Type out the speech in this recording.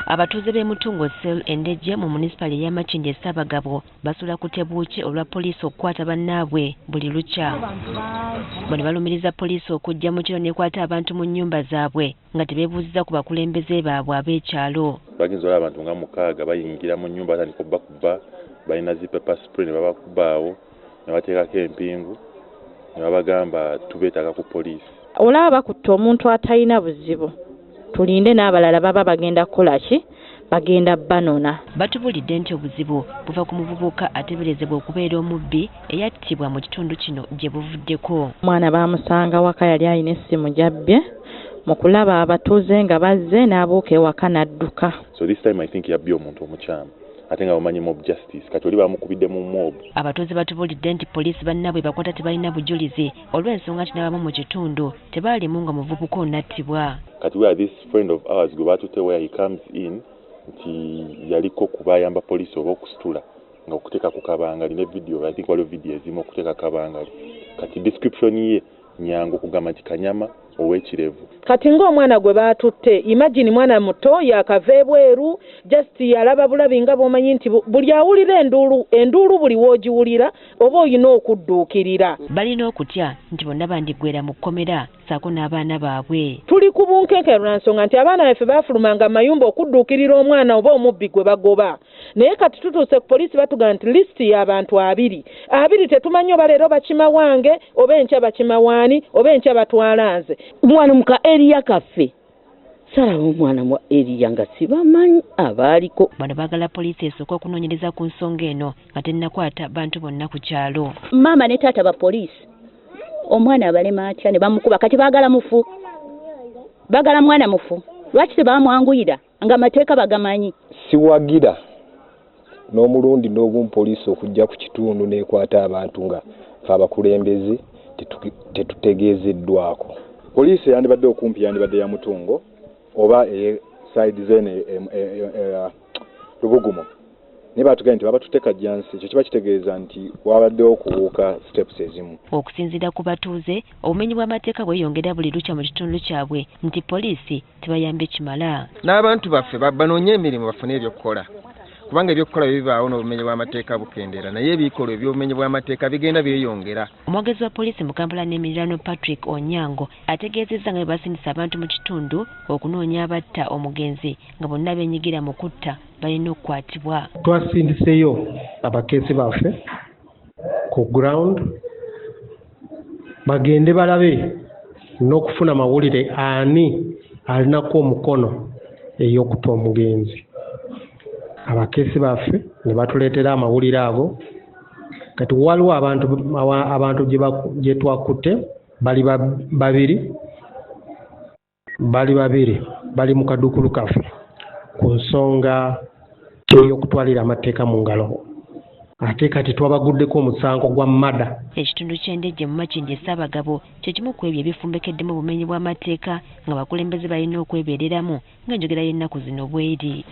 Abatuuze b'e Mutungo Cell Endejje mu munisipali ya Makindye Ssaabagabo basula ku tebuuki olwa poliisi okukwata bannaabwe buli lukya. Bano balumiriza poliisi okujja mu kiro n'ekwata abantu mu nnyumba zaabwe nga tebeebuuziza ku bakulembeze baabwe ab'ekyalo. Bagenzi olaba abantu nga 6 bayingira mu nnyumba batandika okubakuba, balina zi pepper spray ne babakuba awo ne bateekako empingu ne babagamba tubeetaaga ku poliisi. Olaba bakutte omuntu atalina buzibu. Tulinde n'abalala baba bagenda kukola ki? Bagenda banona. Batubulidde nti obuzibu buva ku muvubuka ateeberezebwa okubeera omubbi eyattibwa mu kitundu kino gye buvuddeko. Omwana baamusanga waka yali alina essimu jabbye mu kulaba abatuuze nga bazze n'abuuka ewaka n'adduka. So this time I think yabbye omuntu omukyamu. Ate nga bamanyi mob justice kati oli bamukubidde mu mob. Abatuuze batubulidde nti poliisi bannaabwe bakwata tebalina bujulizi olw'ensonga nti n'abamu mu kitundu tebaalimu nga muvubuka onattibwa. Kati we are this friend of ours gwe batutte where he comes in nti yaliko kubayamba poliisi oba okusitula nga okuteeka ku kabangali ne video. I think waliwo video ezimu okuteeka kabangali. Kati description ye nyangu kugamba nti Kanyama ow'ekirevu. Kati ng'omwana gwe batutte, imagine mwana muto yakava ebweru just yalaba bulabi nga bw'omanyi nti buli awulira enduulu buli w'ogiwulira oba olina okudduukirira. Balina okutya nti bonna bandiggwera mu kkomera ssaako n'abaana baabwe. Tuli ku bunkenke lwa nsonga nti abaana baffe baafulumanga mayumba okudduukirira omwana oba omubbi gwe bagoba. Naye kati tutuuse ku poliisi batugamba nti lisiti y'abantu 2 tetumanyi oba leero bakima wange oba enkya bakima waani oba enkya batwala nze. Mwana muka area kaffe salawo omwana mu area nga sibamanyi abaaliko. Bano baagala poliisi esooka okunoonyereza ku nsonga eno nga tennakwata bantu bonna ku kyalo. Maama ne taata ba poliisi omwana abalema atya ne bamukuba kati baagala mufu. Baagala mwana mufu. Lwaki tebamwanguyira nga amateeka bagamanyi? Siwagira n'omulundi n'obumpoliisi okujja ku kitundu n'ekwata abantu nga abakulembeze tetutegeezeddwako. Poliisi yandibadde okumpi yandibadde ya Mutungo oba side zene Lubugumo. Ne batugamba nti babatuteeka jansi ekyo kiba kitegeeza nti wabadde okuwuuka steps ezimu. Okusinziira ku batuuze obumenyi bw'amateeka bweyongera buli lukya mu kitundu kyabwe nti poliisi tebayambe kimala. N'abantu baffe banoonye emirimu bafune ebyokukola. Kubanga ebyokukola bibaawo n'obumenyi bw'amateeka bukendeera naye ebikolwa eby'obumenyi bw'amateeka bigenda byeyongera. Omwogezi wa poliisi mu Kampala n'emiriraano Patrick Onyango ategeezezza nga bwe basindisa abantu mu kitundu okunoonya abatta omugenzi nga bonna beenyigira mu kutta balina okukwatibwa. Twasindiseyo abakeesi baffe ku ground bagende balabe n'okufuna mawulire ani alinako omukono ey'okutta omugenzi. Abakeesi baffe ne batuleetera amawulire ago. Kati waliwo abantu gye twakutte bali babiri bali mu kaduukulu kaffe ku nsonga ey'okutwalira amateeka mu ngalo. Ate kati twabaguddeko omusango gwa mmada. Ekitundu ky'Endejje mu Makindye Ssaabagabo kye kimu ku ebyo ebifumbekeddemu obumenyi bw'amateeka nga bakulembeze balina okwebeereramu ng'enjogera y'ennaku zino bw'eri.